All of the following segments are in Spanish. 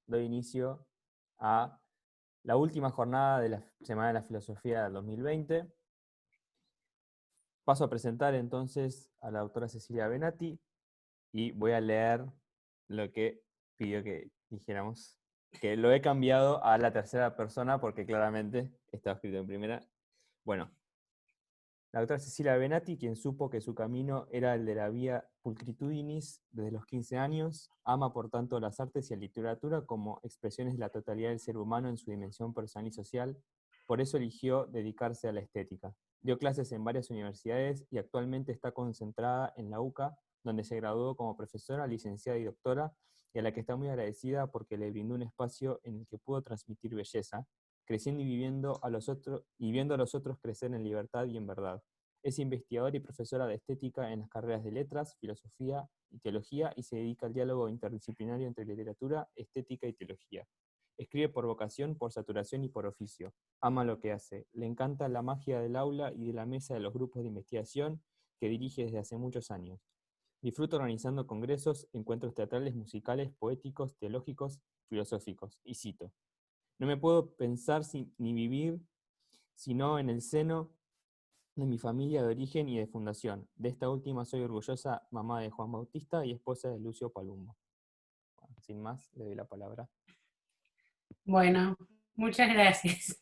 doy inicio a la última jornada de la Semana de la Filosofía del 2020. Paso a presentar entonces a la autora Cecilia Benatti y voy a leer lo que pidió que dijéramos, que lo he cambiado a la tercera persona porque claramente estaba escrito en primera. Bueno, la autora Cecilia Benatti, quien supo que su camino era el de la vía pulcritudinis desde los 15 años, ama por tanto las artes y la literatura como expresiones de la totalidad del ser humano en su dimensión personal y social. Por eso eligió dedicarse a la estética. Dio clases en varias universidades y actualmente está concentrada en la UCA, donde se graduó como profesora, licenciada y doctora, y a la que está muy agradecida porque le brindó un espacio en el que pudo transmitir belleza, creciendo y viviendo a los otros, y viendo a los otros crecer en libertad y en verdad. Es investigadora y profesora de estética en las carreras de letras, filosofía y teología, y se dedica al diálogo interdisciplinario entre literatura, estética y teología. Escribe por vocación, por saturación y por oficio. Ama lo que hace. Le encanta la magia del aula y de la mesa de los grupos de investigación que dirige desde hace muchos años. Disfruta organizando congresos, encuentros teatrales, musicales, poéticos, teológicos, filosóficos. Y cito: no me puedo pensar ni vivir sino en el seno de mi familia de origen y de fundación. De esta última soy orgullosa mamá de Juan Bautista y esposa de Lucio Palumbo. Bueno, sin más, le doy la palabra. Bueno, muchas gracias.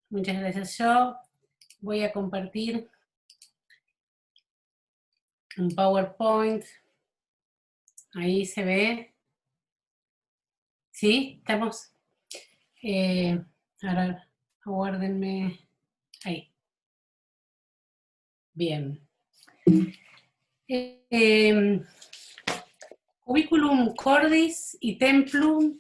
Muchas gracias. Yo voy a compartir un PowerPoint. Ahí se ve. ¿Sí? ¿Estamos? Ahora aguárdenme. Ahí. Bien. Curriculum Cordis y Templum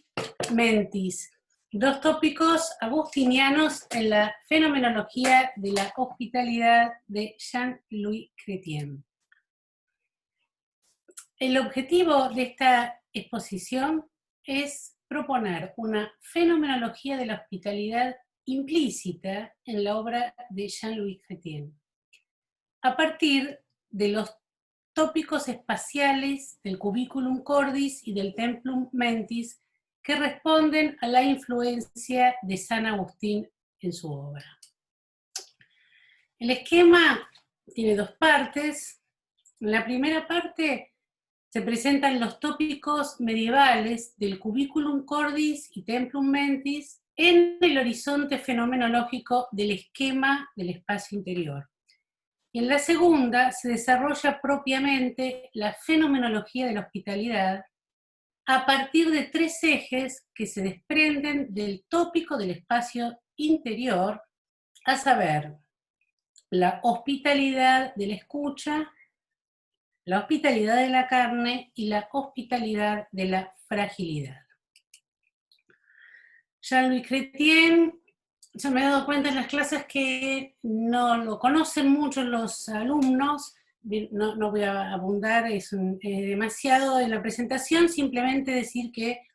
Mentis. Dos tópicos agustinianos en la fenomenología de la hospitalidad de Jean-Louis Chrétien. El objetivo de esta exposición es proponer una fenomenología de la hospitalidad implícita en la obra de Jean-Louis Chrétien, a partir de los tópicos espaciales del Curriculum Cordis y del Templum Mentis que responden a la influencia de San Agustín en su obra. El esquema tiene dos partes. En la primera parte se presentan los tópicos medievales del Curriculum Cordis y Templum Mentis en el horizonte fenomenológico del esquema del espacio interior. Y en la segunda se desarrolla propiamente la fenomenología de la hospitalidad a partir de tres ejes que se desprenden del tópico del espacio interior, a saber, la hospitalidad de la escucha, la hospitalidad de la carne y la hospitalidad de la fragilidad. Jean-Louis Chrétien, yo me he dado cuenta en las clases que no lo conocen mucho los alumnos, no voy a abundar, es demasiado en la presentación, simplemente decir que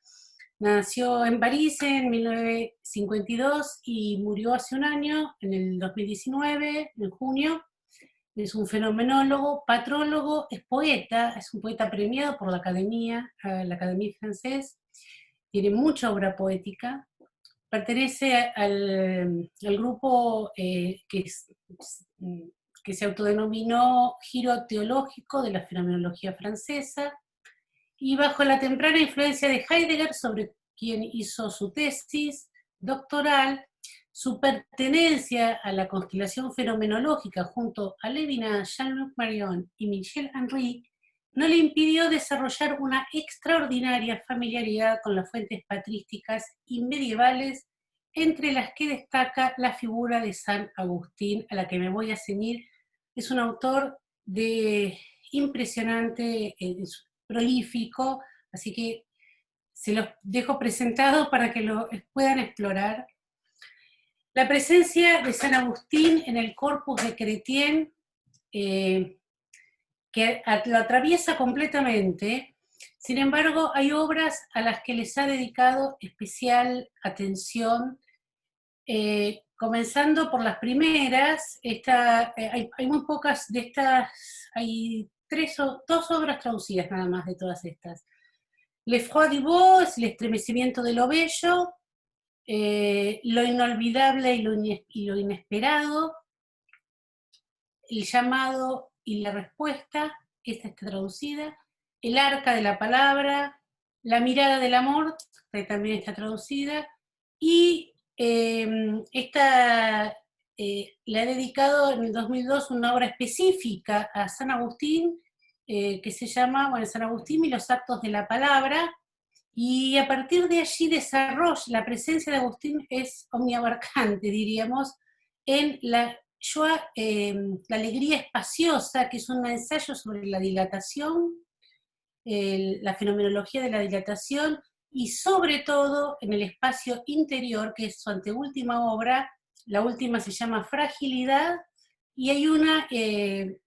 nació en París en 1952 y murió hace un año, en el 2019, en junio. Es un fenomenólogo, patrólogo, es poeta, es un poeta premiado por la Academia Francesa, tiene mucha obra poética, pertenece al grupo que se autodenominó Giro Teológico de la Fenomenología Francesa, y bajo la temprana influencia de Heidegger, sobre quien hizo su tesis doctoral, su pertenencia a la constelación fenomenológica junto a Levinas, Jean-Luc Marion y Michel Henry no le impidió desarrollar una extraordinaria familiaridad con las fuentes patrísticas y medievales, entre las que destaca la figura de San Agustín, a la que me voy a ceñir. Es un autor impresionante, prolífico, así que se los dejo presentado para que lo puedan explorar. La presencia de San Agustín en el corpus de Chrétien, que lo atraviesa completamente. Sin embargo, hay obras a las que les ha dedicado especial atención, comenzando por las primeras. Hay muy pocas de estas, hay dos obras traducidas nada más de todas estas. L'effroi du beau es el estremecimiento de lo bello, lo inolvidable y lo inesperado, el llamado y la respuesta, esta está traducida, el arca de la palabra, la mirada del amor, que también está traducida, y esta le ha dedicado en el 2002 una obra específica a San Agustín, que se llama, bueno, San Agustín y los actos de la palabra, y a partir de allí desarrolla, la presencia de Agustín es omniabarcante, diríamos, en la la alegría espaciosa, que es un ensayo sobre la dilatación, la fenomenología de la dilatación, y sobre todo en el espacio interior, que es su anteúltima obra. La última se llama Fragilidad, y hay una que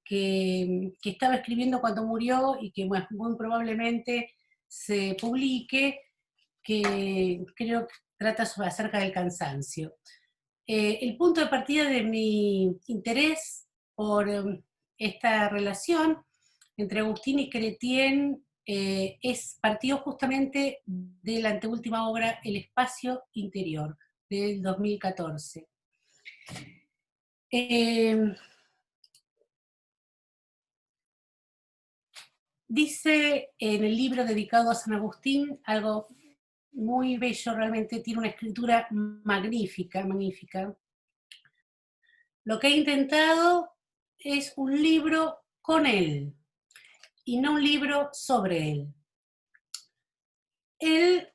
estaba escribiendo cuando murió y que, bueno, muy probablemente se publique, que creo que trata acerca del cansancio. El punto de partida de mi interés por esta relación entre Agustín y Chrétien partió justamente de la anteúltima obra, El espacio interior, del 2014. Dice en el libro dedicado a San Agustín algo muy bello, realmente tiene una escritura magnífica, magnífica. Lo que he intentado es un libro con él, y no un libro sobre él. Él,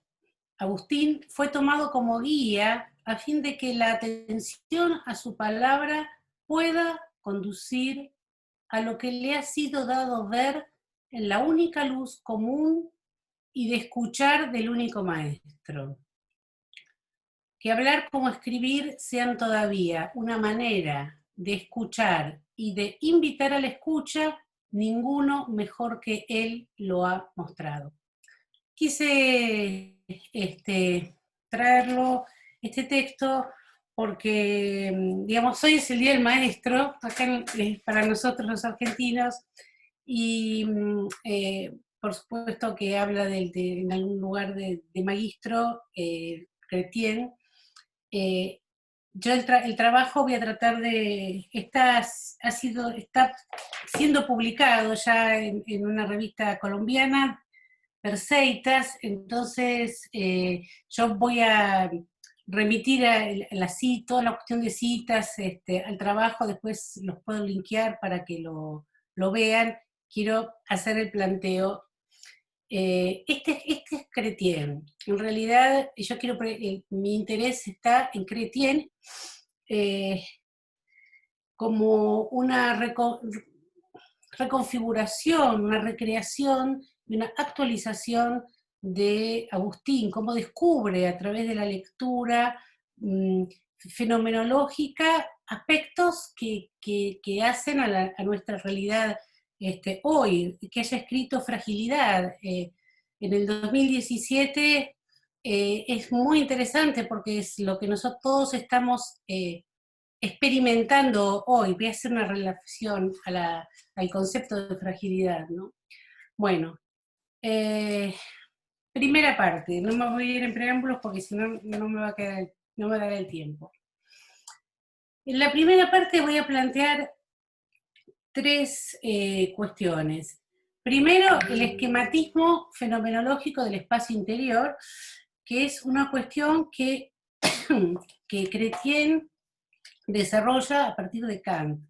Agustín, fue tomado como guía a fin de que la atención a su palabra pueda conducir a lo que le ha sido dado ver en la única luz común y de escuchar del único maestro. Que hablar como escribir sean todavía una manera de escuchar y de invitar a la escucha, ninguno mejor que él lo ha mostrado. Quise traerlo, este texto, porque, digamos, hoy es el Día del Maestro, acá para nosotros los argentinos, y por supuesto que habla en algún lugar de magistro, Chrétien. Yo el trabajo voy a tratar de, está siendo publicado ya en una revista colombiana, Perseitas, entonces yo voy a remitir toda la cuestión de citas al trabajo, después los puedo linkear para que lo vean. Quiero hacer el planteo. Este es Chrétien. En realidad, mi interés está en Chrétien como una reconfiguración, una recreación y una actualización de Agustín, cómo descubre a través de la lectura fenomenológica aspectos que hacen a nuestra realidad hoy, que haya escrito Fragilidad en el 2017 es muy interesante porque es lo que nosotros todos estamos experimentando hoy. Voy a hacer una relación al concepto de fragilidad, ¿no? Bueno, primera parte, no me voy a ir en preámbulos porque si no, no me va a dar el tiempo. En la primera parte voy a plantear tres cuestiones. Primero, el esquematismo fenomenológico del espacio interior, que es una cuestión que Chrétien desarrolla a partir de Kant,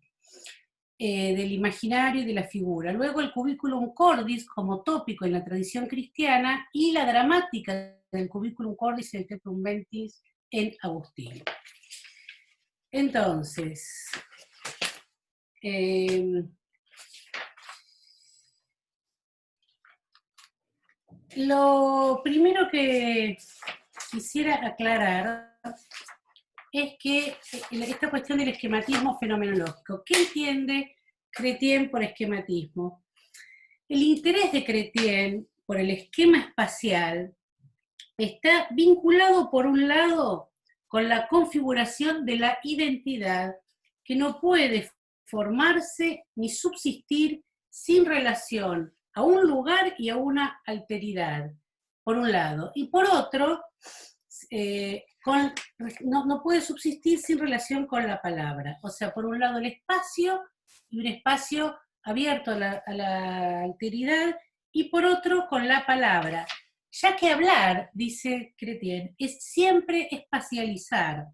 del imaginario y de la figura. Luego el cubiculum cordis como tópico en la tradición cristiana y la dramática del cubiculum cordis y el tecum mentis en Agustín. Entonces, lo primero que quisiera aclarar es que esta cuestión del esquematismo fenomenológico, ¿qué entiende Chrétien por esquematismo? El interés de Chrétien por el esquema espacial está vinculado, por un lado, con la configuración de la identidad, que no puede formarse ni subsistir sin relación a un lugar y a una alteridad, por un lado, y por otro, no puede subsistir sin relación con la palabra. O sea, por un lado el espacio, y un espacio abierto a la alteridad, y por otro con la palabra. Ya que hablar, dice Chrétien, es siempre espacializar,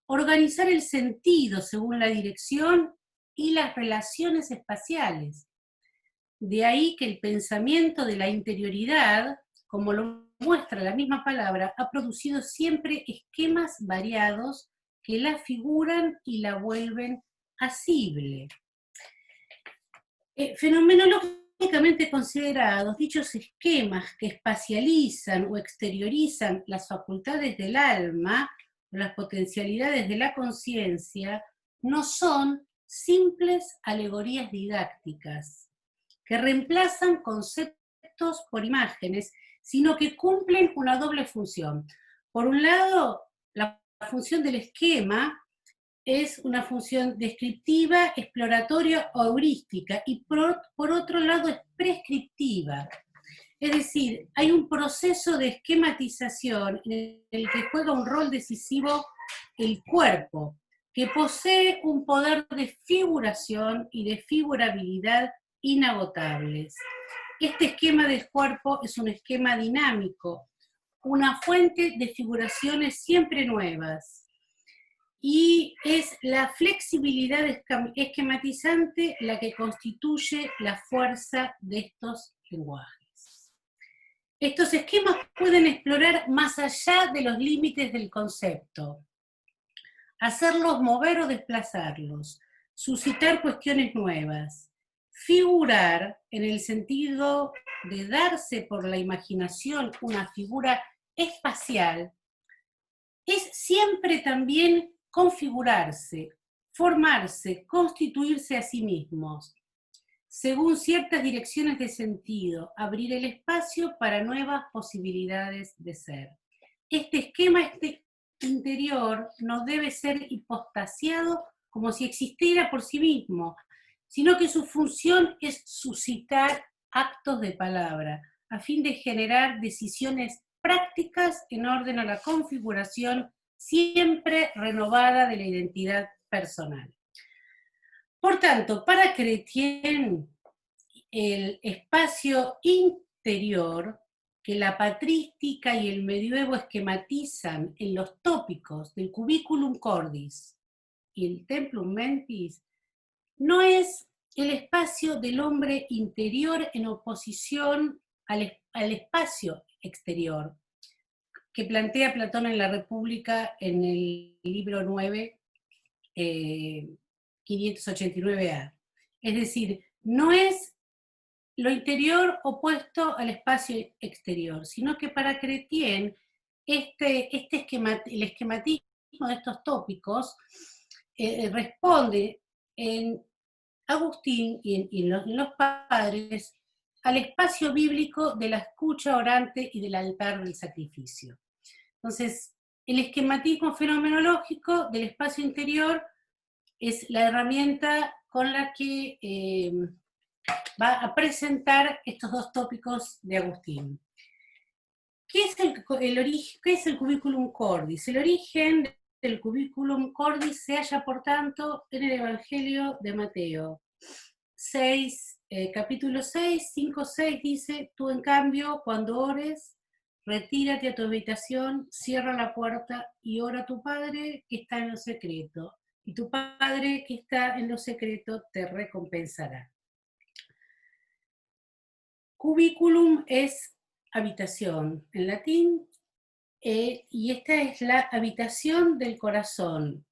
organizar el sentido según la dirección y las relaciones espaciales. De ahí que el pensamiento de la interioridad, como lo muestra la misma palabra, ha producido siempre esquemas variados que la figuran y la vuelven asible. Fenomenológicamente considerados, dichos esquemas que espacializan o exteriorizan las facultades del alma o las potencialidades de la conciencia, no son simples alegorías didácticas que reemplazan conceptos por imágenes, sino que cumplen una doble función. Por un lado, la función del esquema es una función descriptiva, exploratoria o heurística, y por otro lado es prescriptiva. Es decir, hay un proceso de esquematización en el que juega un rol decisivo el cuerpo, que posee un poder de figuración y de figurabilidad inagotables. Este esquema del cuerpo es un esquema dinámico, una fuente de figuraciones siempre nuevas. Y es la flexibilidad esquematizante la que constituye la fuerza de estos lenguajes. Estos esquemas pueden explorar más allá de los límites del concepto, hacerlos mover o desplazarlos, suscitar cuestiones nuevas, figurar en el sentido de darse por la imaginación una figura espacial, es siempre también configurarse, formarse, constituirse a sí mismos, según ciertas direcciones de sentido, abrir el espacio para nuevas posibilidades de ser. Este esquema interior no debe ser hipostasiado como si existiera por sí mismo, sino que su función es suscitar actos de palabra, a fin de generar decisiones prácticas en orden a la configuración siempre renovada de la identidad personal. Por tanto, para Chrétien, el espacio interior que la patrística y el medioevo esquematizan en los tópicos del cubiculum cordis y el templum mentis, no es el espacio del hombre interior en oposición al espacio exterior, que plantea Platón en la República en el libro 9, 589a. Es decir, no es lo interior opuesto al espacio exterior, sino que para Chrétien el esquematismo de estos tópicos responde en Agustín y en los padres al espacio bíblico de la escucha orante y del altar del sacrificio. Entonces, el esquematismo fenomenológico del espacio interior es la herramienta con la que va a presentar estos dos tópicos de Agustín. ¿Qué es ¿qué es el cubiculum cordis? El origen del cubiculum cordis se halla, por tanto, en el Evangelio de Mateo. Capítulo 6, 5, 6 dice: tú en cambio, cuando ores, retírate a tu habitación, cierra la puerta y ora a tu Padre que está en lo secreto, y tu Padre que está en lo secreto te recompensará. Cubiculum es habitación en latín, y esta es la habitación del corazón.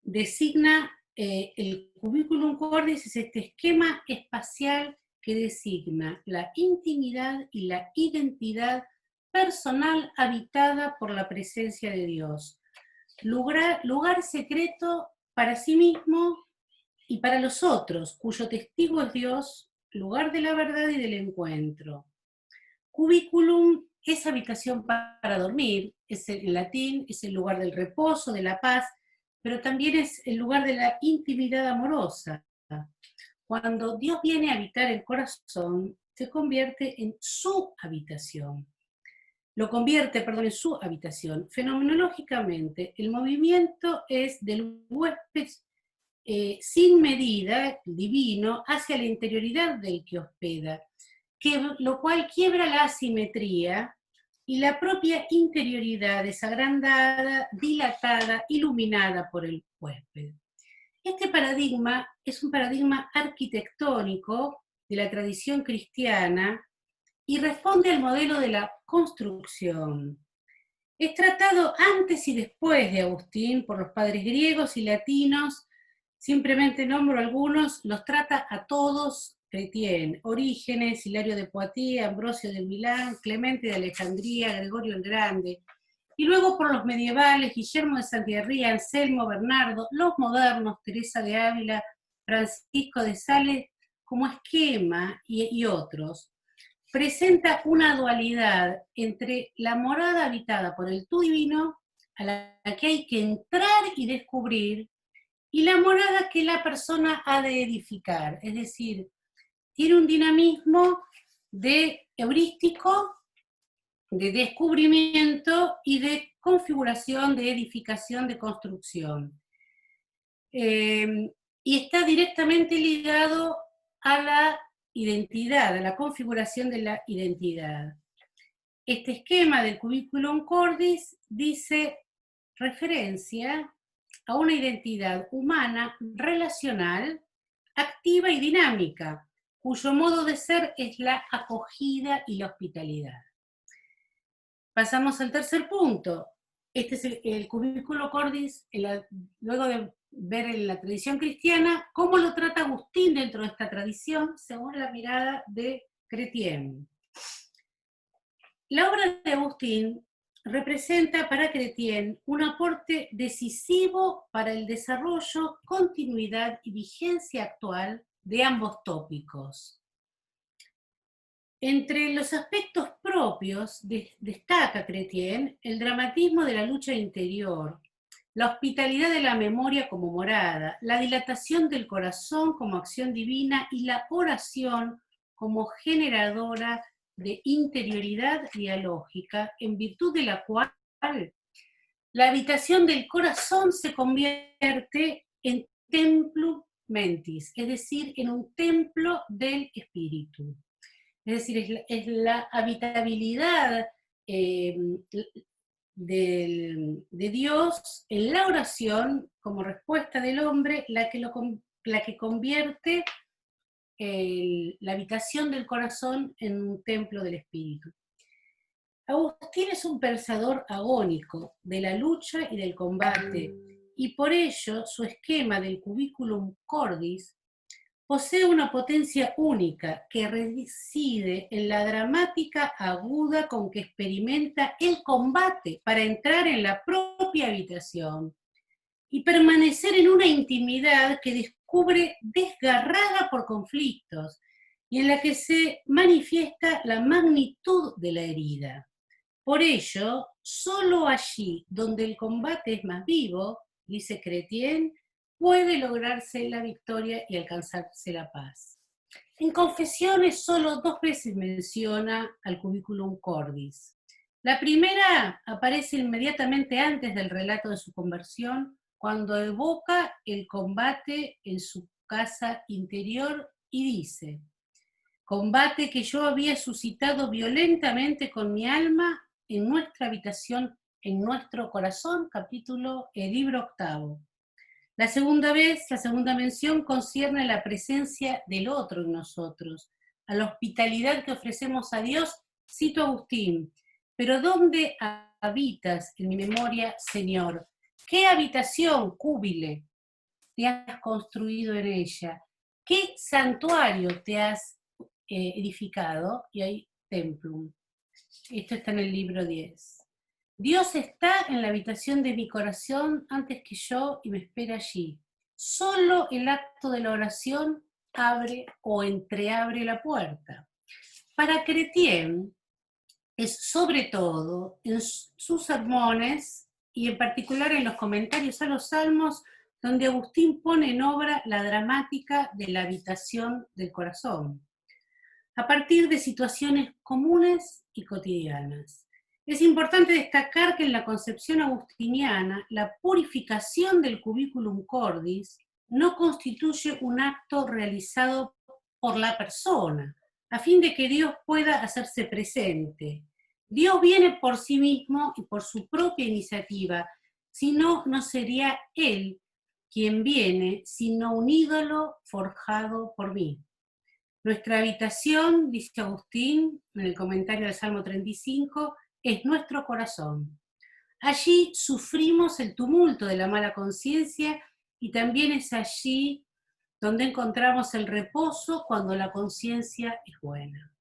Designa el cubiculum cordis, es este esquema espacial que designa la intimidad y la identidad personal habitada por la presencia de Dios. Lugar secreto para sí mismo y para los otros, cuyo testigo es Dios, lugar de la verdad y del encuentro. Cubiculum es habitación para dormir, en latín es el lugar del reposo, de la paz, pero también es el lugar de la intimidad amorosa. Cuando Dios viene a habitar el corazón, se convierte en su habitación. lo convierte, perdón, en su habitación. Fenomenológicamente, el movimiento es del huésped sin medida, divino, hacia la interioridad del que hospeda, lo cual quiebra la asimetría y la propia interioridad desagrandada, dilatada, iluminada por el huésped. Este paradigma es un paradigma arquitectónico de la tradición cristiana y responde al modelo de la construcción. Es tratado antes y después de Agustín por los padres griegos y latinos. Simplemente nombro algunos, los trata a todos Chrétien: Orígenes, Hilario de Poitiers, Ambrosio de Milán, Clemente de Alejandría, Gregorio el Grande, y luego por los medievales, Guillermo de Santiago, Anselmo, Bernardo, los modernos, Teresa de Ávila, Francisco de Sales, como esquema y otros. Presenta una dualidad entre la morada habitada por el tú divino, a la que hay que entrar y descubrir, y la morada que la persona ha de edificar, es decir, tiene un dinamismo heurístico, de descubrimiento y de configuración, de edificación, de construcción. Y está directamente ligado a la identidad, a la configuración de la identidad. Este esquema del curriculum cordis dice referencia a una identidad humana, relacional, activa y dinámica, cuyo modo de ser es la acogida y la hospitalidad. Pasamos al tercer punto. Este es el currículo cordis, luego de ver en la tradición cristiana, cómo lo trata Agustín dentro de esta tradición, según la mirada de Chrétien. La obra de Agustín representa para Chrétien un aporte decisivo para el desarrollo, continuidad y vigencia actual de ambos tópicos. Entre los aspectos propios destaca Chrétien el dramatismo de la lucha interior, la hospitalidad de la memoria como morada, la dilatación del corazón como acción divina y la oración como generadora de interioridad dialógica, en virtud de la cual la habitación del corazón se convierte en templum mentis, es decir, en un templo del espíritu. Es decir, es la habitabilidad de Dios en la oración como respuesta del hombre la que convierte la habitación del corazón en un templo del espíritu. Agustín es un pensador agónico de la lucha y del combate, y por ello su esquema del curriculum cordis posee una potencia única que reside en la dramática aguda con que experimenta el combate para entrar en la propia habitación y permanecer en una intimidad que descubre desgarrada por conflictos y en la que se manifiesta la magnitud de la herida. Por ello, solo allí donde el combate es más vivo, dice Chrétien, puede lograrse la victoria y alcanzarse la paz. En Confesiones solo 2 veces menciona al curriculum cordis. La primera aparece inmediatamente antes del relato de su conversión, cuando evoca el combate en su casa interior y dice: combate que yo había suscitado violentamente con mi alma en nuestra habitación, en nuestro corazón, libro 8. La segunda mención concierne a la presencia del otro en nosotros, a la hospitalidad que ofrecemos a Dios, cito a Agustín, pero ¿dónde habitas en mi memoria, Señor? ¿Qué habitación, cúbile, te has construido en ella? ¿Qué santuario te has edificado? Y hay templum. Esto está en el libro 10. Dios está en la habitación de mi corazón antes que yo y me espera allí. Solo el acto de la oración abre o entreabre la puerta. Para Chrétien es sobre todo en sus sermones y en particular en los comentarios a los salmos donde Agustín pone en obra la dramática de la habitación del corazón, a partir de situaciones comunes y cotidianas. Es importante destacar que en la concepción agustiniana, la purificación del cubiculum cordis no constituye un acto realizado por la persona, a fin de que Dios pueda hacerse presente. Dios viene por sí mismo y por su propia iniciativa, si no, no sería Él quien viene, sino un ídolo forjado por mí. Nuestra habitación, dice Agustín en el comentario del Salmo 35, es nuestro corazón. Allí sufrimos el tumulto de la mala conciencia y también es allí donde encontramos el reposo cuando la conciencia es buena.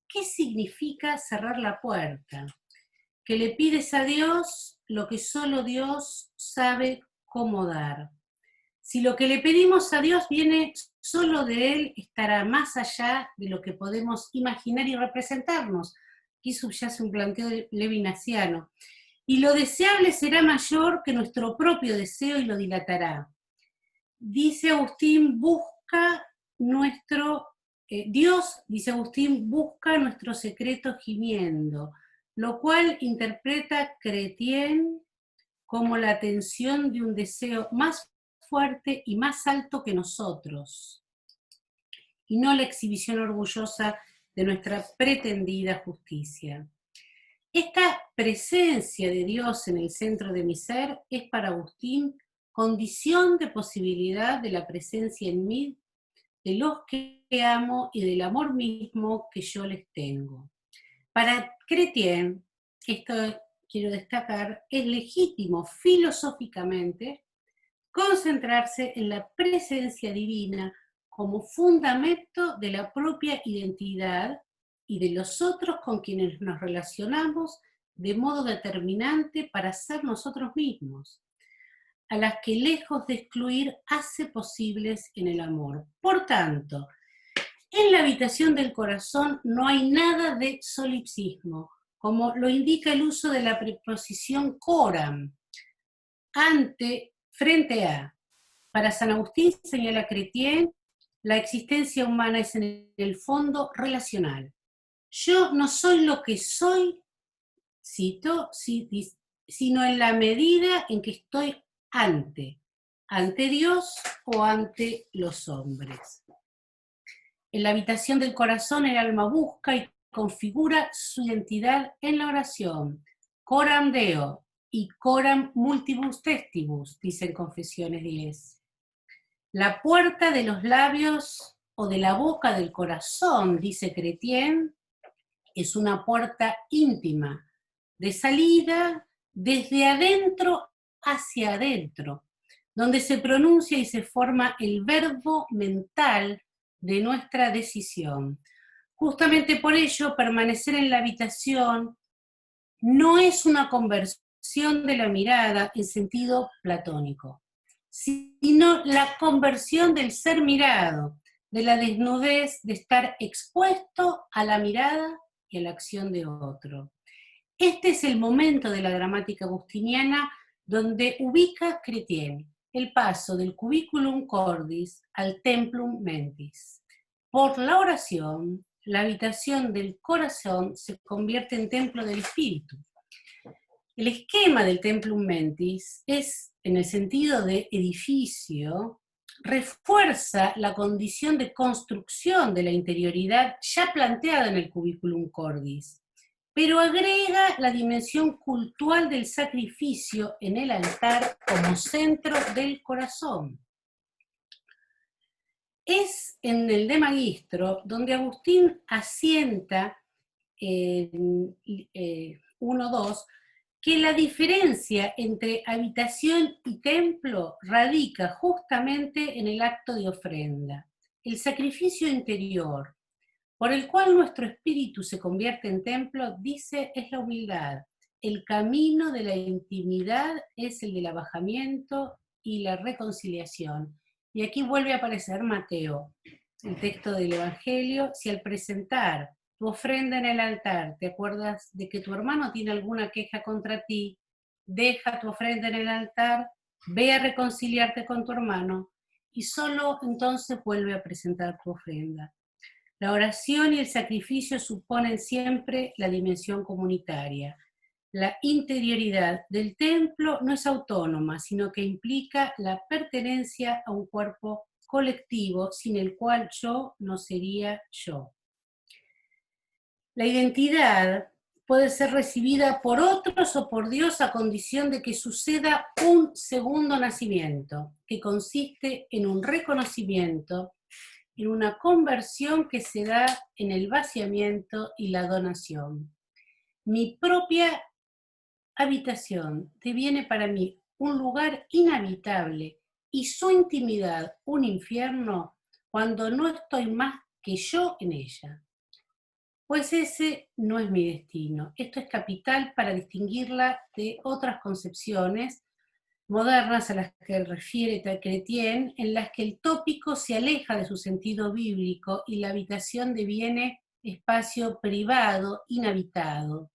¿Qué significa cerrar la puerta? Que le pides a Dios lo que solo Dios sabe cómo dar. Si lo que le pedimos a Dios viene solo de Él, estará más allá de lo que podemos imaginar y representarnos. Aquí subyace un planteo levinasiano. Y lo deseable será mayor que nuestro propio deseo y lo dilatará. Dice Agustín, Dios, dice Agustín, busca nuestro secreto gimiendo, lo cual interpreta Chrétien como la atención de un deseo más fuerte y más alto que nosotros, y no la exhibición orgullosa de nuestra pretendida justicia. Esta presencia de Dios en el centro de mi ser es para Agustín condición de posibilidad de la presencia en mí de los que amo y del amor mismo que yo les tengo. Para Chrétien, esto quiero destacar, es legítimo filosóficamente concentrarse en la presencia divina como fundamento de la propia identidad y de los otros con quienes nos relacionamos de modo determinante para ser nosotros mismos, a las que lejos de excluir hace posibles en el amor. Por tanto, en la habitación del corazón no hay nada de solipsismo, como lo indica el uso de la preposición coram, frente a. Para San Agustín, señala Chrétien, la existencia humana es en el fondo relacional. Yo no soy lo que soy, cito, sino en la medida en que estoy ante Dios o ante los hombres. En la habitación del corazón el alma busca y configura su identidad en la oración. Coram Deo y coram multibus testibus, dicen Confesiones 10. La puerta de los labios o de la boca del corazón, dice Chrétien, es una puerta íntima, de salida desde adentro hacia adentro, donde se pronuncia y se forma el verbo mental de nuestra decisión. Justamente por ello, permanecer en la habitación no es una conversión de la mirada en sentido platónico, sino la conversión del ser mirado, de la desnudez de estar expuesto a la mirada y a la acción de otro. Este es el momento de la gramática agustiniana donde ubica Chrétien el paso del cubiculum cordis al templum mentis. Por la oración, la habitación del corazón se convierte en templo del espíritu. El esquema del templum mentis es, en el sentido de edificio, refuerza la condición de construcción de la interioridad ya planteada en el cubiculum cordis, pero agrega la dimensión cultural del sacrificio en el altar como centro del corazón. Es en el De Magistro donde Agustín asienta en 1.2 que la diferencia entre habitación y templo radica justamente en el acto de ofrenda, el sacrificio interior, por el cual nuestro espíritu se convierte en templo, dice, es la humildad. El camino de la intimidad es el del abajamiento y la reconciliación. Y aquí vuelve a aparecer Mateo, el texto del Evangelio. Si al presentar tu ofrenda en el altar te acuerdas de que tu hermano tiene alguna queja contra ti, deja tu ofrenda en el altar, ve a reconciliarte con tu hermano y solo entonces vuelve a presentar tu ofrenda. La oración y el sacrificio suponen siempre la dimensión comunitaria. La interioridad del templo no es autónoma, sino que implica la pertenencia a un cuerpo colectivo sin el cual yo no sería yo. La identidad puede ser recibida por otros o por Dios a condición de que suceda un segundo nacimiento, que consiste en un reconocimiento, en una conversión que se da en el vaciamiento y la donación. Mi propia habitación deviene para mí un lugar inhabitable y su intimidad un infierno cuando no estoy más que yo en ella. Pues ese no es mi destino. Esto es capital para distinguirla de otras concepciones modernas a las que refiere Chrétien, en las que el tópico se aleja de su sentido bíblico y la habitación deviene espacio privado, inhabitado.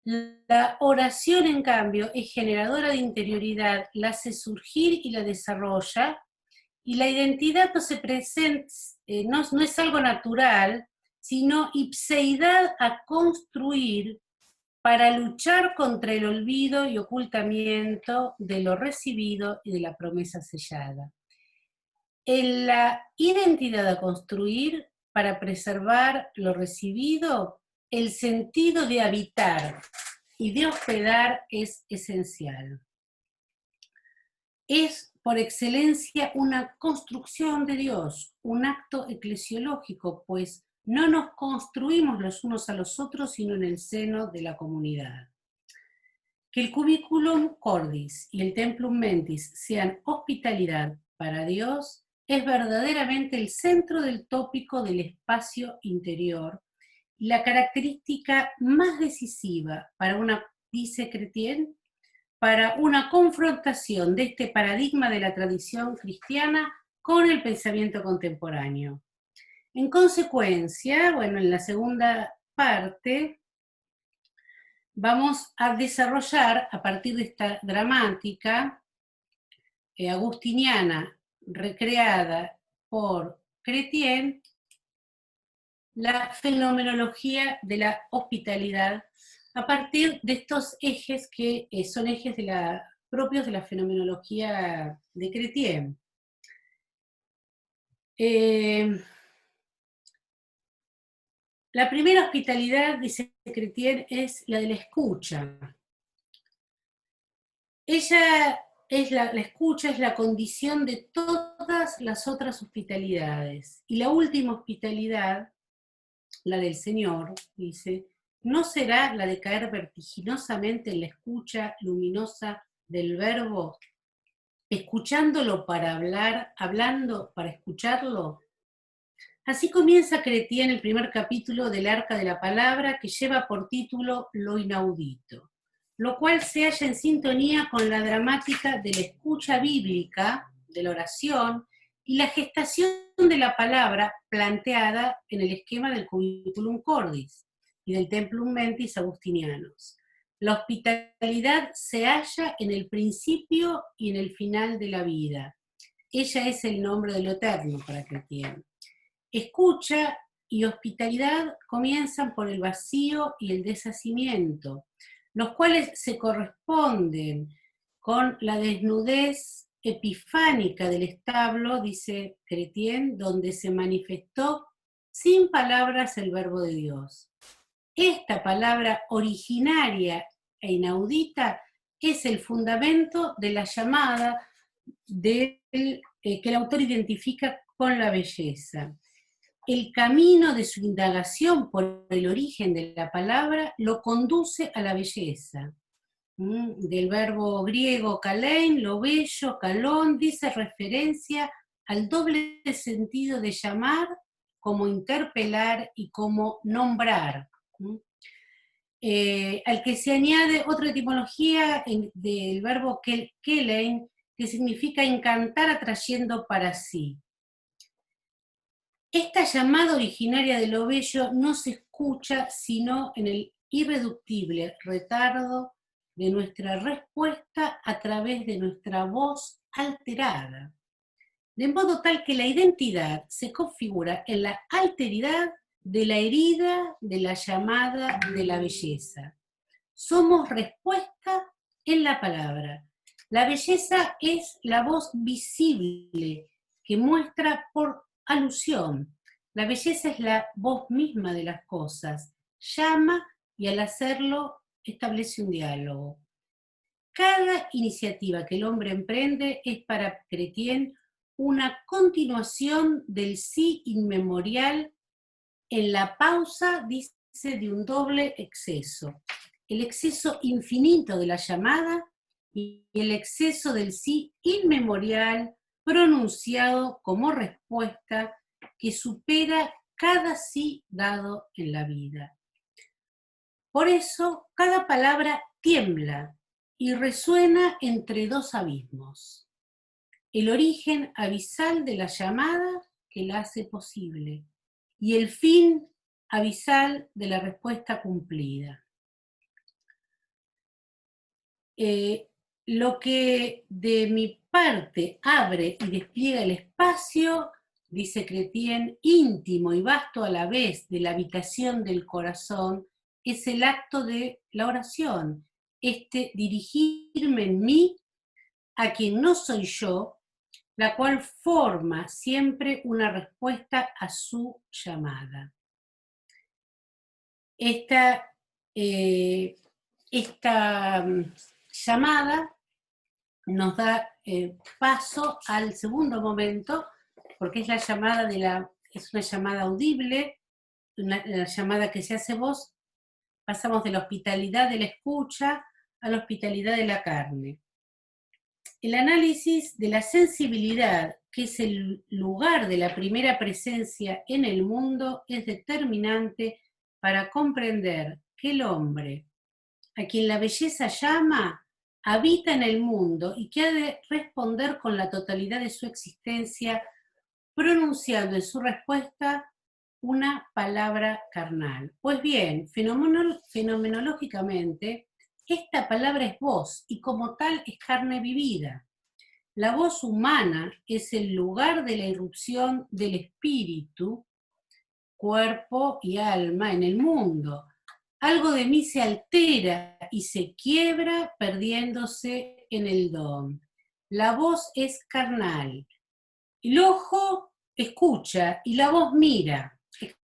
La oración, en cambio, es generadora de interioridad, la hace surgir y la desarrolla, y la identidad no se presenta, no es algo natural, sino ipseidad a construir para luchar contra el olvido y ocultamiento de lo recibido y de la promesa sellada. En la identidad a construir para preservar lo recibido, el sentido de habitar y de hospedar es esencial. Es por excelencia una construcción de Dios, un acto eclesiológico, pues no nos construimos los unos a los otros, sino en el seno de la comunidad. Que el cubiculum cordis y el templum mentis sean hospitalidad para Dios es verdaderamente el centro del tópico del espacio interior y la característica más decisiva para una, dice Chrétien, para una confrontación de este paradigma de la tradición cristiana con el pensamiento contemporáneo. En consecuencia, bueno, en la segunda parte vamos a desarrollar a partir de esta dramática agustiniana recreada por Chrétien la fenomenología de la hospitalidad a partir de estos ejes que son ejes propios de la fenomenología de Chrétien. La primera hospitalidad, dice Chrétien, es la de la escucha. La escucha es la condición de todas las otras hospitalidades. Y la última hospitalidad, la del Señor, dice, no será la de caer vertiginosamente en la escucha luminosa del verbo, escuchándolo para hablar, hablando para escucharlo. Así comienza Chrétien el primer capítulo del Arca de la Palabra, que lleva por título Lo inaudito, lo cual se halla en sintonía con la dramática de la escucha bíblica, de la oración, y la gestación de la palabra planteada en el esquema del Cubiculum Cordis y del Templum Mentis agustinianos. La hospitalidad se halla en el principio y en el final de la vida. Ella es el nombre de lo eterno para Chrétien. Escucha y hospitalidad comienzan por el vacío y el deshacimiento, los cuales se corresponden con la desnudez epifánica del establo, dice Chrétien, donde se manifestó sin palabras el verbo de Dios. Esta palabra originaria e inaudita es el fundamento de la llamada que el autor identifica con la belleza. El camino de su indagación por el origen de la palabra lo conduce a la belleza. Del verbo griego kalein, lo bello, kalón, dice referencia al doble sentido de llamar, como interpelar y como nombrar. Al que se añade otra etimología del verbo kelein, que significa encantar atrayendo para sí. Esta llamada originaria de lo bello no se escucha sino en el irreductible retardo de nuestra respuesta a través de nuestra voz alterada. de modo tal que la identidad se configura en la alteridad de la herida de la llamada de la belleza. Somos respuesta en la palabra. La belleza es la voz visible que muestra por alusión. La belleza es la voz misma de las cosas. Llama y al hacerlo establece un diálogo. Cada iniciativa que el hombre emprende es para Chrétien una continuación del sí inmemorial en la pausa, dice, de un doble exceso. El exceso infinito de la llamada y el exceso del sí inmemorial pronunciado como respuesta que supera cada sí dado en la vida. Por eso, cada palabra tiembla y resuena entre dos abismos. El origen abisal de la llamada que la hace posible y el fin abisal de la respuesta cumplida. Lo que de mi parte abre y despliega el espacio, dice Chrétien, íntimo y vasto a la vez de la habitación del corazón, es el acto de la oración, dirigirme en mí a quien no soy yo, la cual forma siempre una respuesta a su llamada. Esta llamada nos da paso al segundo momento, porque es la llamada es una llamada audible, la llamada que se hace voz. Pasamos de la hospitalidad de la escucha a la hospitalidad de la carne. El análisis de la sensibilidad, que es el lugar de la primera presencia en el mundo, es determinante para comprender que el hombre, a quien la belleza llama, habita en el mundo y que ha de responder con la totalidad de su existencia, pronunciando en su respuesta una palabra carnal. Pues bien, fenomenológicamente, esta palabra es voz y como tal es carne vivida. La voz humana es el lugar de la irrupción del espíritu, cuerpo y alma en el mundo. Algo de mí se altera y se quiebra perdiéndose en el don. La voz es carnal. El ojo escucha y la voz mira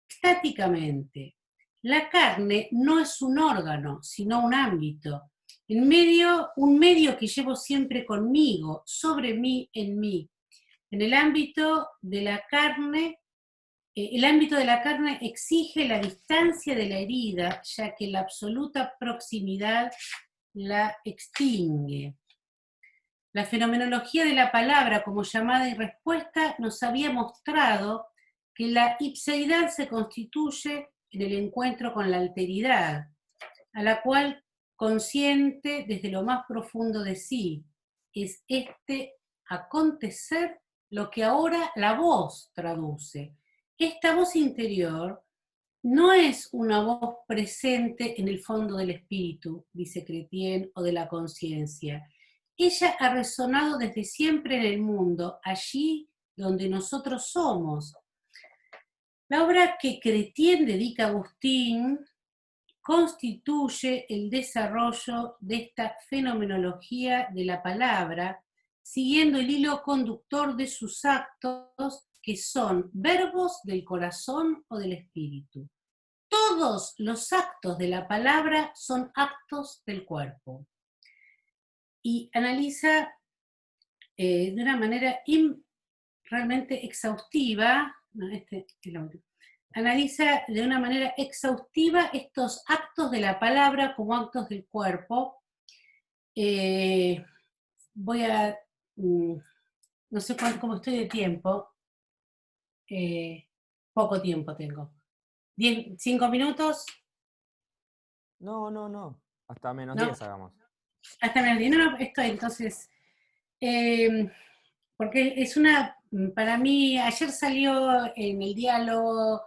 estáticamente. La carne no es un órgano, sino un ámbito. Un medio que llevo siempre conmigo, sobre mí, en mí. En el ámbito de la carne, el ámbito de la carne exige la distancia de la herida, ya que la absoluta proximidad la extingue. La fenomenología de la palabra como llamada y respuesta nos había mostrado que la ipseidad se constituye en el encuentro con la alteridad, a la cual consciente desde lo más profundo de sí. Es este acontecer lo que ahora la voz traduce. Esta voz interior no es una voz presente en el fondo del espíritu, dice Chrétien, o de la conciencia. Ella ha resonado desde siempre en el mundo, allí donde nosotros somos. La obra que Chrétien dedica a Agustín constituye el desarrollo de esta fenomenología de la palabra, siguiendo el hilo conductor de sus actos, que son verbos del corazón o del espíritu. Todos los actos de la palabra son actos del cuerpo. Y analiza de una manera realmente exhaustiva, analiza de una manera exhaustiva estos actos de la palabra como actos del cuerpo. Voy a, no sé cómo estoy de tiempo, poco tiempo tengo. 5 minutos. No. Hasta menos No. 10 hagamos. Hasta menos 10. No, estoy, entonces. Porque para mí, ayer salió en el diálogo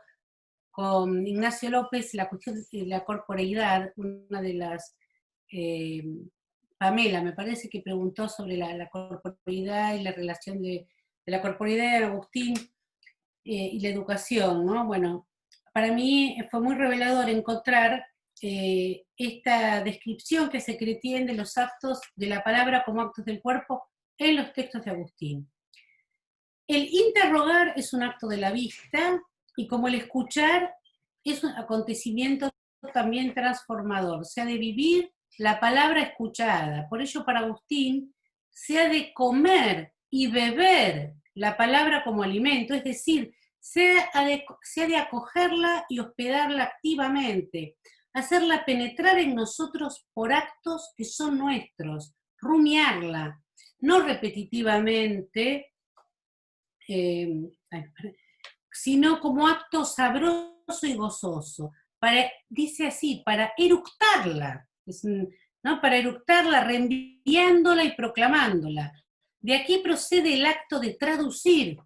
con Ignacio López la cuestión de la corporeidad, una de las, Pamela me parece que preguntó sobre la corporeidad y la relación de de la corporeidad de Agustín y la educación, ¿no? Bueno, para mí fue muy revelador encontrar esta descripción que se Chrétien de los actos de la palabra como actos del cuerpo en los textos de Agustín. El interrogar es un acto de la vista y como el escuchar es un acontecimiento también transformador, se ha de vivir la palabra escuchada. Por ello para Agustín se ha de comer y beber la palabra como alimento, es decir, se ha de acogerla y hospedarla activamente, hacerla penetrar en nosotros por actos que son nuestros, rumiarla, no repetitivamente, sino como acto sabroso y gozoso. Dice así, para eructarla, ¿no? Para eructarla, reenviándola y proclamándola. De aquí procede el acto de traducir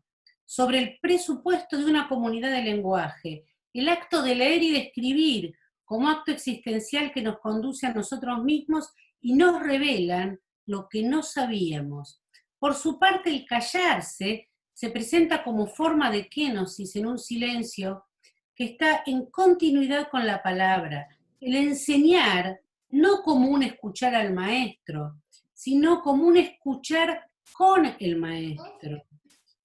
sobre el presupuesto de una comunidad de lenguaje, el acto de leer y de escribir como acto existencial que nos conduce a nosotros mismos y nos revelan lo que no sabíamos. Por su parte, el callarse se presenta como forma de kenosis en un silencio que está en continuidad con la palabra. El enseñar no como un escuchar al maestro, sino como un escuchar con el maestro.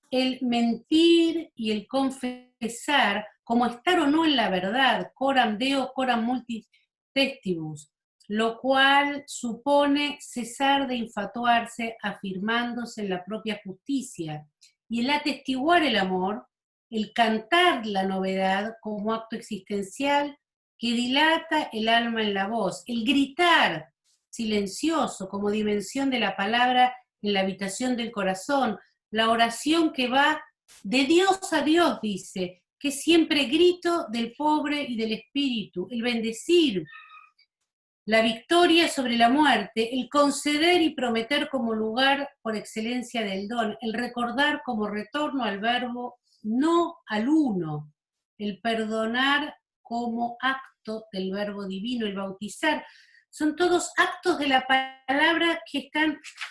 El mentir y el confesar como estar o no en la verdad, coram deo, coram multis testibus, lo cual supone cesar de infatuarse afirmándose en la propia justicia, y el atestiguar el amor, el cantar la novedad como acto existencial que dilata el alma en la voz, el gritar silencioso como dimensión de la palabra en la habitación del corazón, la oración que va de Dios a Dios, dice, que es siempre grito del pobre y del espíritu, el bendecir, la victoria sobre la muerte, el conceder y prometer como lugar por excelencia del don, el recordar como retorno al verbo, no al uno, el perdonar como acto del verbo divino, el bautizar. Son todos actos de la palabra que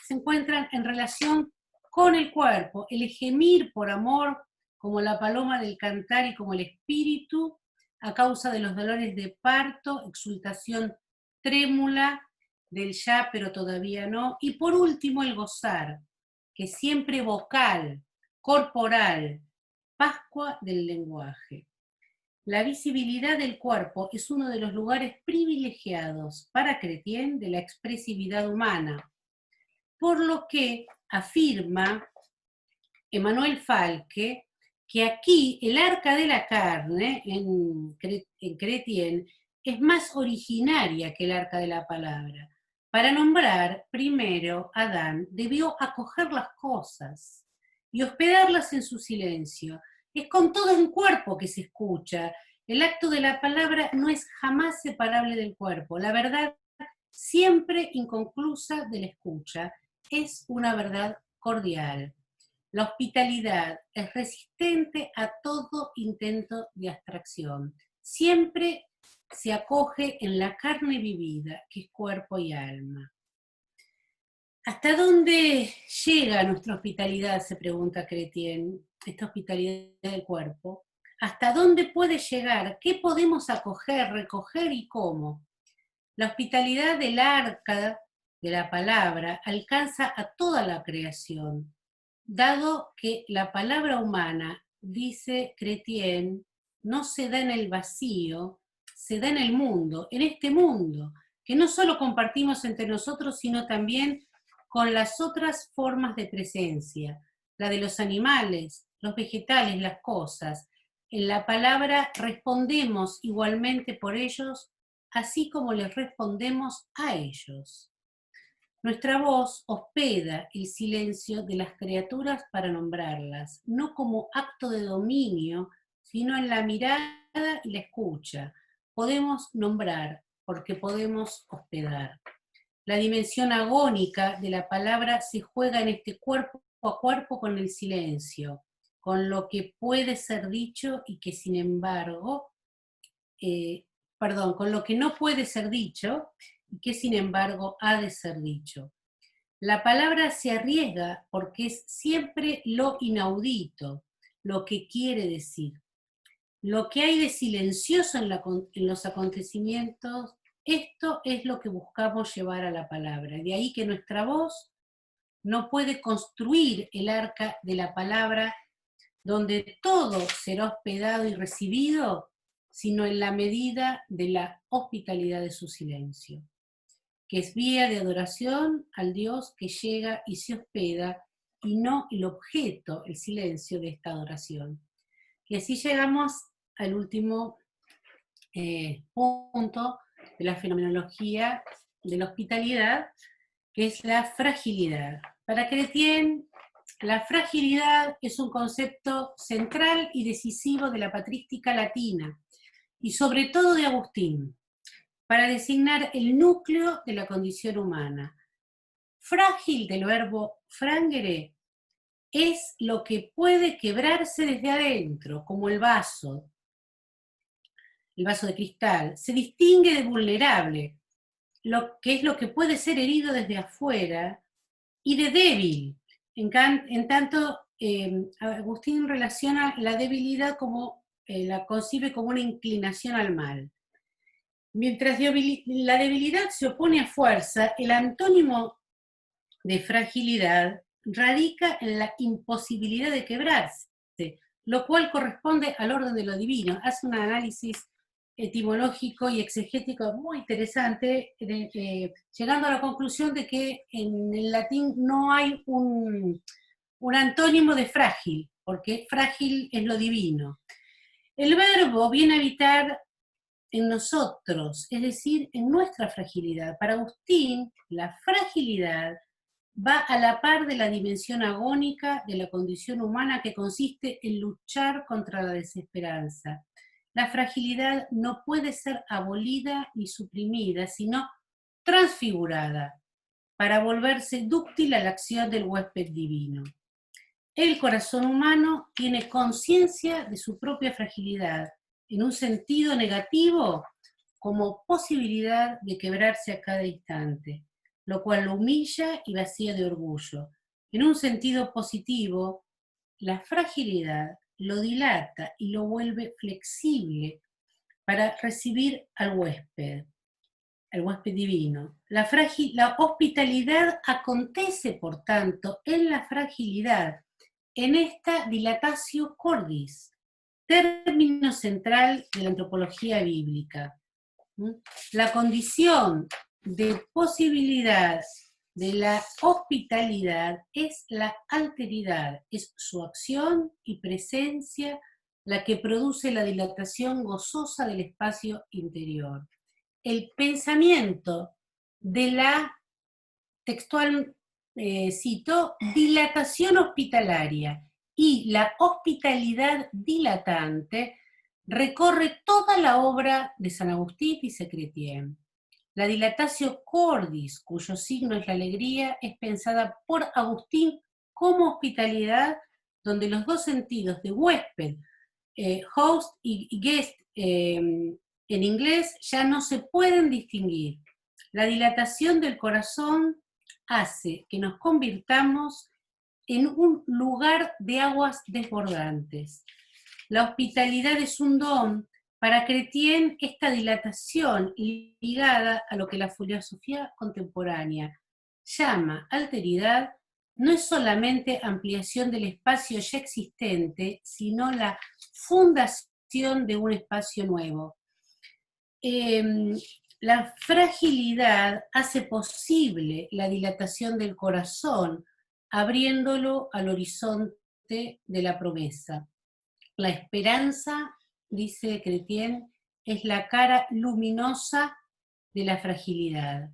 se encuentran en relación con el cuerpo, el gemir por amor, como la paloma del cantar y como el espíritu, a causa de los dolores de parto, exultación trémula del ya pero todavía no, y por último el gozar, que siempre vocal, corporal, Pascua del lenguaje. La visibilidad del cuerpo es uno de los lugares privilegiados para Chrétien de la expresividad humana, por lo que afirma Emmanuel Falque que aquí el arca de la carne en Chrétien es más originaria que el arca de la palabra. Para nombrar, primero, Adán debió acoger las cosas y hospedarlas en su silencio. Es con todo un cuerpo que se escucha. El acto de la palabra no es jamás separable del cuerpo. La verdad, siempre inconclusa de la escucha, es una verdad cordial. La hospitalidad es resistente a todo intento de abstracción. Siempre se acoge en la carne vivida, que es cuerpo y alma. ¿Hasta dónde llega nuestra hospitalidad? Se pregunta Chrétien, esta hospitalidad del cuerpo. ¿Hasta dónde puede llegar? ¿Qué podemos acoger, recoger y cómo? La hospitalidad del arca de la palabra alcanza a toda la creación, dado que la palabra humana, dice Chrétien, no se da en el vacío, se da en el mundo, en este mundo, que no solo compartimos entre nosotros, sino también con las otras formas de presencia, la de los animales, los vegetales, las cosas. En la palabra respondemos igualmente por ellos, así como les respondemos a ellos. Nuestra voz hospeda el silencio de las criaturas para nombrarlas, no como acto de dominio, sino en la mirada y la escucha. Podemos nombrar porque podemos hospedar. La dimensión agónica de la palabra se juega en este cuerpo a cuerpo con el silencio, con lo que puede ser dicho y que sin embargo, con lo que no puede ser dicho y que sin embargo ha de ser dicho. La palabra se arriesga porque es siempre lo inaudito, lo que quiere decir. Lo que hay de silencioso en los acontecimientos, esto es lo que buscamos llevar a la palabra. De ahí que nuestra voz no puede construir el arca de la palabra donde todo será hospedado y recibido, sino en la medida de la hospitalidad de su silencio, que es vía de adoración al Dios que llega y se hospeda, y no el objeto, el silencio de esta adoración. Y así llegamos al último punto de la fenomenología de la hospitalidad, que es la fragilidad. Para Chrétien, la fragilidad es un concepto central y decisivo de la patrística latina, y sobre todo de Agustín, para designar el núcleo de la condición humana. Frágil, del verbo frangere, es lo que puede quebrarse desde adentro, como el vaso de cristal. Se distingue de vulnerable, lo que es lo que puede ser herido desde afuera, y de débil. En tanto, Agustín relaciona la debilidad como, la concibe como una inclinación al mal. Mientras la debilidad se opone a fuerza, el antónimo de fragilidad radica en la imposibilidad de quebrarse, lo cual corresponde al orden de lo divino. Hace un análisis etimológico y exegético muy interesante, llegando a la conclusión de que en el latín no hay un antónimo de frágil, porque frágil es lo divino. El verbo viene a habitar en nosotros, es decir, en nuestra fragilidad. Para Agustín, la fragilidad va a la par de la dimensión agónica de la condición humana, que consiste en luchar contra la desesperanza. La fragilidad no puede ser abolida ni suprimida, sino transfigurada, para volverse dúctil a la acción del huésped divino. El corazón humano tiene conciencia de su propia fragilidad, en un sentido negativo, como posibilidad de quebrarse a cada instante, lo cual lo humilla y vacía de orgullo. En un sentido positivo, la fragilidad lo dilata y lo vuelve flexible para recibir al huésped divino. La hospitalidad acontece, por tanto, en la fragilidad, en esta dilatatio cordis, término central de la antropología bíblica. La condición de posibilidad de la hospitalidad es la alteridad, es su acción y presencia la que produce la dilatación gozosa del espacio interior. El pensamiento de la, textual cito, dilatación hospitalaria y la hospitalidad dilatante recorre toda la obra de San Agustín y Chrétien. La dilatatio cordis, cuyo signo es la alegría, es pensada por Agustín como hospitalidad, donde los dos sentidos de huésped, host y guest en inglés, ya no se pueden distinguir. La dilatación del corazón hace que nos convirtamos en un lugar de aguas desbordantes. La hospitalidad es un don. Para Chrétien, esta dilatación ligada a lo que la filosofía contemporánea llama alteridad no es solamente ampliación del espacio ya existente, sino la fundación de un espacio nuevo. La fragilidad hace posible la dilatación del corazón, abriéndolo al horizonte de la promesa. La esperanza, dice Chrétien, es la cara luminosa de la fragilidad.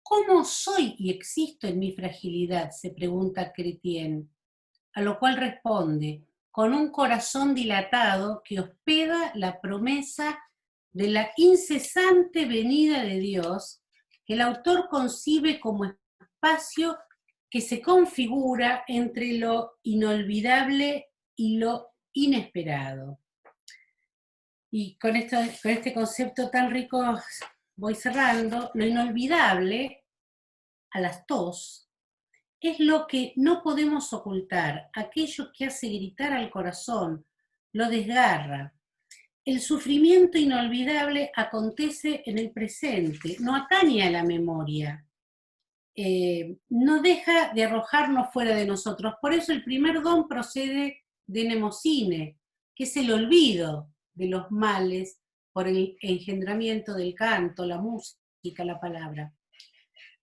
¿Cómo soy y existo en mi fragilidad?, se pregunta Chrétien, a lo cual responde, con un corazón dilatado que hospeda la promesa de la incesante venida de Dios, que el autor concibe como espacio que se configura entre lo inolvidable y lo inesperado. Y con este concepto tan rico voy cerrando. Lo inolvidable, a las tos, es lo que no podemos ocultar, aquello que hace gritar al corazón, lo desgarra. El sufrimiento inolvidable acontece en el presente, no atañe a la memoria, no deja de arrojarnos fuera de nosotros. Por eso el primer don procede de Nemocine, que es el olvido de los males por el engendramiento del canto, la música, la palabra.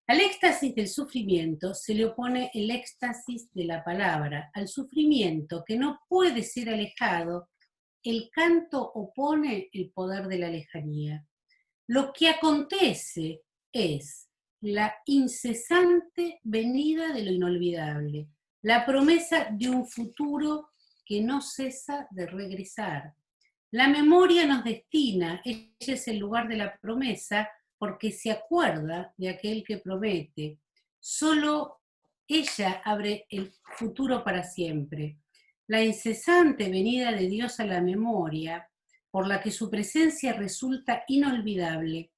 Al éxtasis del sufrimiento se le opone el éxtasis de la palabra. Al sufrimiento que no puede ser alejado, el canto opone el poder de la lejanía. Lo que acontece es la incesante venida de lo inolvidable, la promesa de un futuro que no cesa de regresar. La memoria nos destina, ella es el lugar de la promesa, porque se acuerda de aquel que promete. Solo ella abre el futuro para siempre. La incesante venida de Dios a la memoria, por la que su presencia resulta inolvidable,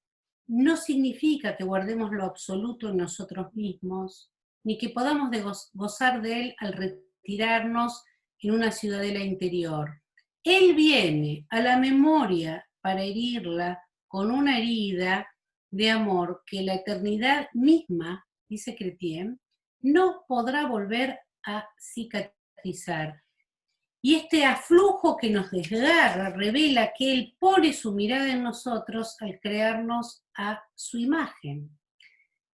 no significa que guardemos lo absoluto en nosotros mismos, ni que podamos gozar de él al retirarnos en una ciudadela interior. Él viene a la memoria para herirla con una herida de amor que la eternidad misma, dice Chrétien, no podrá volver a cicatrizar. Y este aflujo que nos desgarra revela que Él pone su mirada en nosotros al crearnos a su imagen.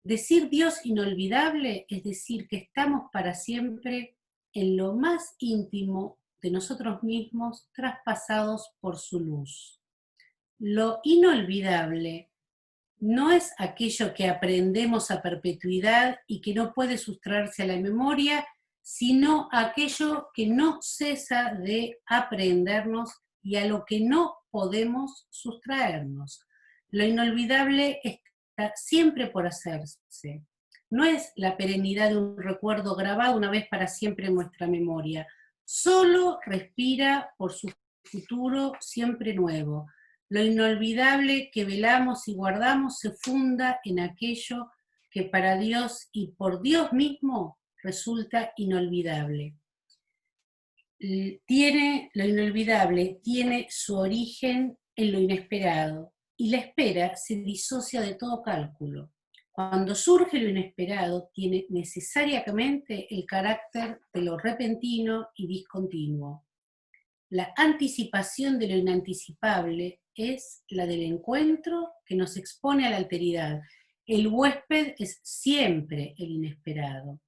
Decir Dios inolvidable es decir que estamos para siempre en lo más íntimo de nosotros mismos, traspasados por su luz. Lo inolvidable no es aquello que aprendemos a perpetuidad y que no puede sustraerse a la memoria, sino aquello que no cesa de aprendernos y a lo que no podemos sustraernos. Lo inolvidable está siempre por hacerse. No es la perennidad de un recuerdo grabado una vez para siempre en nuestra memoria. Solo respira por su futuro siempre nuevo. Lo inolvidable que velamos y guardamos se funda en aquello que para Dios y por Dios mismo resulta inolvidable. Lo inolvidable tiene su origen en lo inesperado y la espera se disocia de todo cálculo. Cuando surge lo inesperado, tiene necesariamente el carácter de lo repentino y discontinuo. La anticipación de lo inanticipable es la del encuentro que nos expone a la alteridad. El huésped es siempre el inesperado.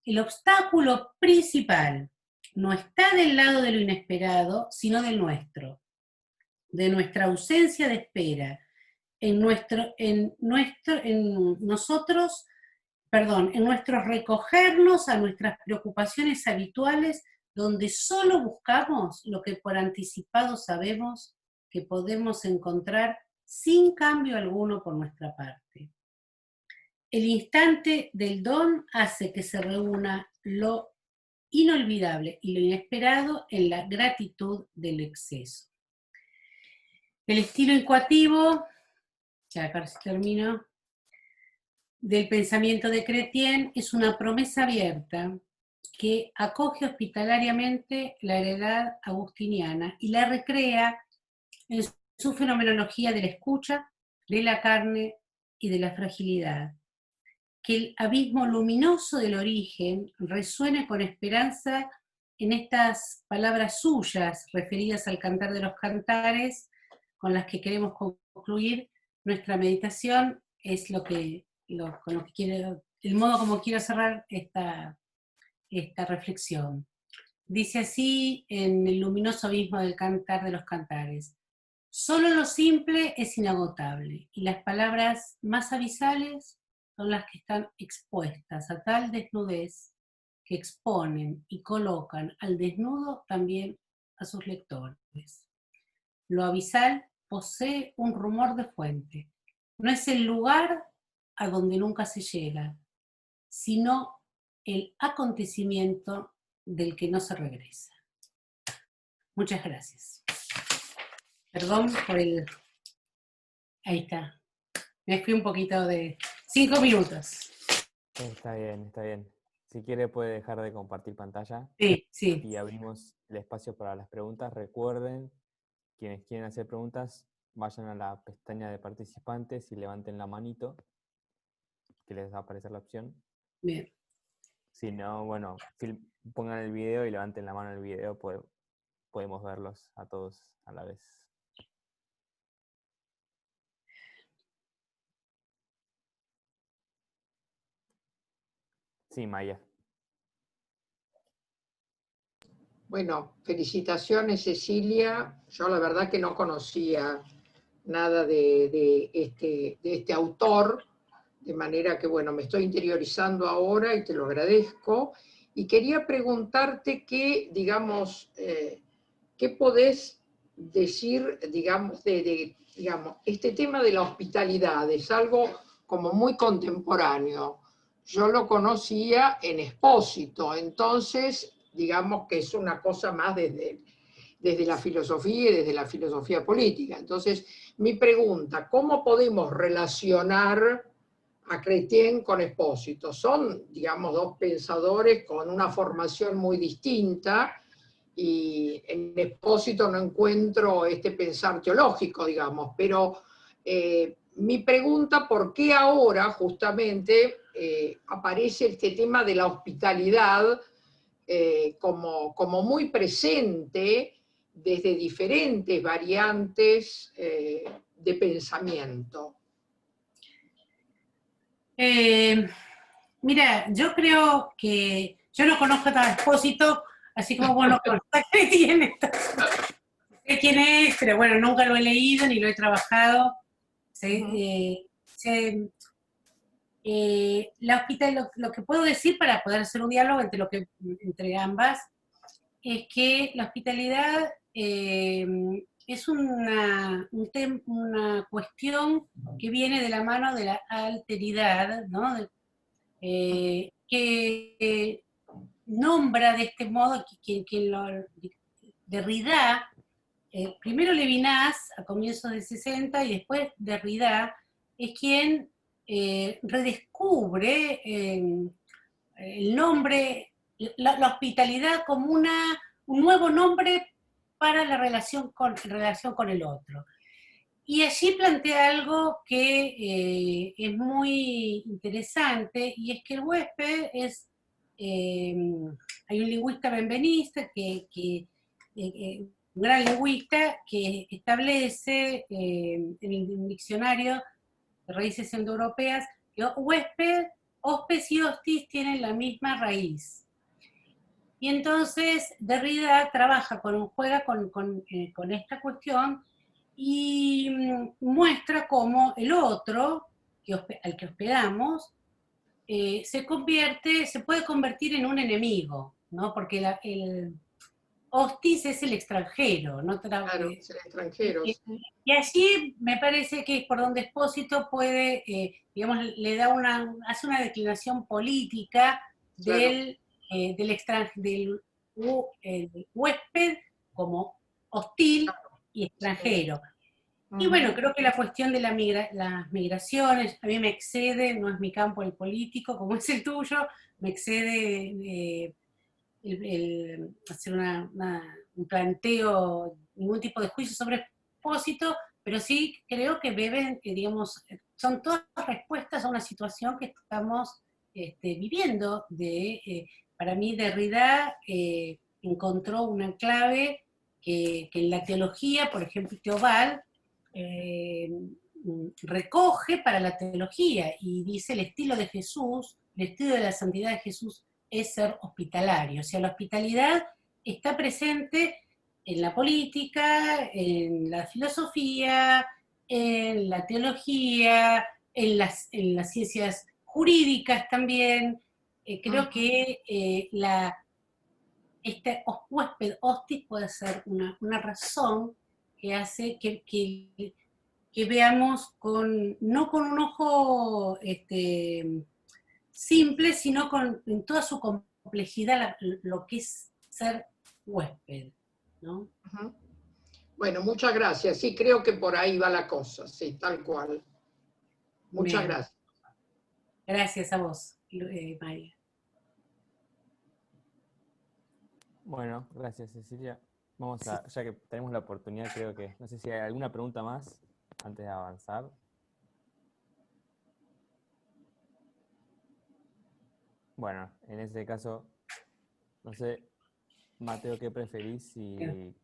El obstáculo principal no está del lado de lo inesperado, sino del nuestro, de nuestra ausencia de espera, en nuestro recogernos a nuestras preocupaciones habituales, donde solo buscamos lo que por anticipado sabemos que podemos encontrar sin cambio alguno por nuestra parte. El instante del don hace que se reúna lo inolvidable y lo inesperado en la gratitud del exceso. El estilo incoativo, ya casi termino, del pensamiento de Chrétien es una promesa abierta que acoge hospitalariamente la heredad agustiniana y la recrea en su fenomenología de la escucha, de la carne y de la fragilidad. Que el abismo luminoso del origen resuene con esperanza en estas palabras suyas referidas al Cantar de los Cantares, con las que queremos concluir nuestra meditación, es el modo como quiero cerrar esta reflexión. Dice así en el luminoso abismo del Cantar de los Cantares: solo lo simple es inagotable, y las palabras más abisales son las que están expuestas a tal desnudez que exponen y colocan al desnudo también a sus lectores. Lo abisal posee un rumor de fuente. No es el lugar a donde nunca se llega, sino el acontecimiento del que no se regresa. Muchas gracias. Perdón por el... Ahí está. Me fui un poquito de 5 minutos. Está bien, está bien. si quiere puede dejar de compartir pantalla Sí, sí. y abrimos el espacio para las preguntas. Recuerden, quienes quieren hacer preguntas, vayan a la pestaña de participantes y levanten la manito, que les va a aparecer la opción. Bien. Si no, bueno, pongan el video y levanten la mano en el video, podemos verlos a todos a la vez. Sí, Maya. Bueno, felicitaciones, Cecilia. Yo la verdad que no conocía nada de este autor, de manera que, bueno, me estoy interiorizando ahora y te lo agradezco. Y quería preguntarte qué, digamos, qué podés decir, digamos, digamos, este tema de la hospitalidad. Es algo como muy contemporáneo. Yo lo conocía en Espósito, entonces digamos que es una cosa más desde la filosofía y desde la filosofía política. Entonces, mi pregunta, ¿cómo podemos relacionar a Chrétien con Espósito? Son, digamos, dos pensadores con una formación muy distinta, y en Espósito no encuentro este pensar teológico, digamos, pero mi pregunta, ¿por qué ahora justamente aparece este tema de la hospitalidad como muy presente desde diferentes variantes de pensamiento? Mira, yo creo que yo no conozco a Expósito, así como bueno, conozco a Chrétien, sé quién es, pero bueno, nunca lo he leído ni lo he trabajado. La hospital, lo que puedo decir para poder hacer un diálogo entre ambas es que la hospitalidad es una cuestión que viene de la mano de la alteridad, ¿no? Que nombra de este modo Derrida, primero Levinas a comienzos del 60 y después Derrida es quien redescubre el nombre, la hospitalidad como un nuevo nombre para la relación con el otro. Y allí plantea algo que es muy interesante, y es que el huésped es, hay un lingüista benvenista, un gran lingüista, que establece en el diccionario de raíces indoeuropeas que huésped, hospes y hostis tienen la misma raíz. Y entonces Derrida juega con esta cuestión y muestra cómo el otro, al que hospedamos, se puede convertir en un enemigo, ¿no? Porque el hostis es el extranjero, ¿no? Claro, es el extranjero. Y allí me parece que es por donde Expósito puede, digamos, hace una declinación política del huésped como hostil y extranjero. Y bueno, creo que la cuestión de las migraciones a mí me excede, no es mi campo el político como es el tuyo, me excede hacer un planteo, ningún tipo de juicio sobre Expósito, pero sí creo que digamos, son todas respuestas a una situación que estamos viviendo. Para mí Derrida encontró una clave que en la teología, por ejemplo, Teobald, recoge para la teología y dice el estilo de Jesús, el estilo de la santidad de Jesús es ser hospitalario. O sea, la hospitalidad está presente en la política, en la filosofía, en la teología, en las ciencias jurídicas también. Creo que este huésped hostis puede ser una razón que hace que veamos no con un ojo simple, sino en toda su complejidad lo que es ser huésped, ¿no? Bueno, muchas gracias. Sí, creo que por ahí va la cosa, sí, tal cual. Muchas Bien. gracias. Gracias a vos, María. Bueno, gracias Cecilia. Vamos a, ya que tenemos la oportunidad, creo que, no sé si hay alguna pregunta más antes de avanzar. Bueno, en ese caso, no sé, Mateo, ¿qué preferís? Si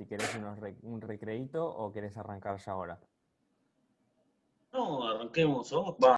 querés un recreíto o querés arrancar ya ahora. No, arranquemos. Va,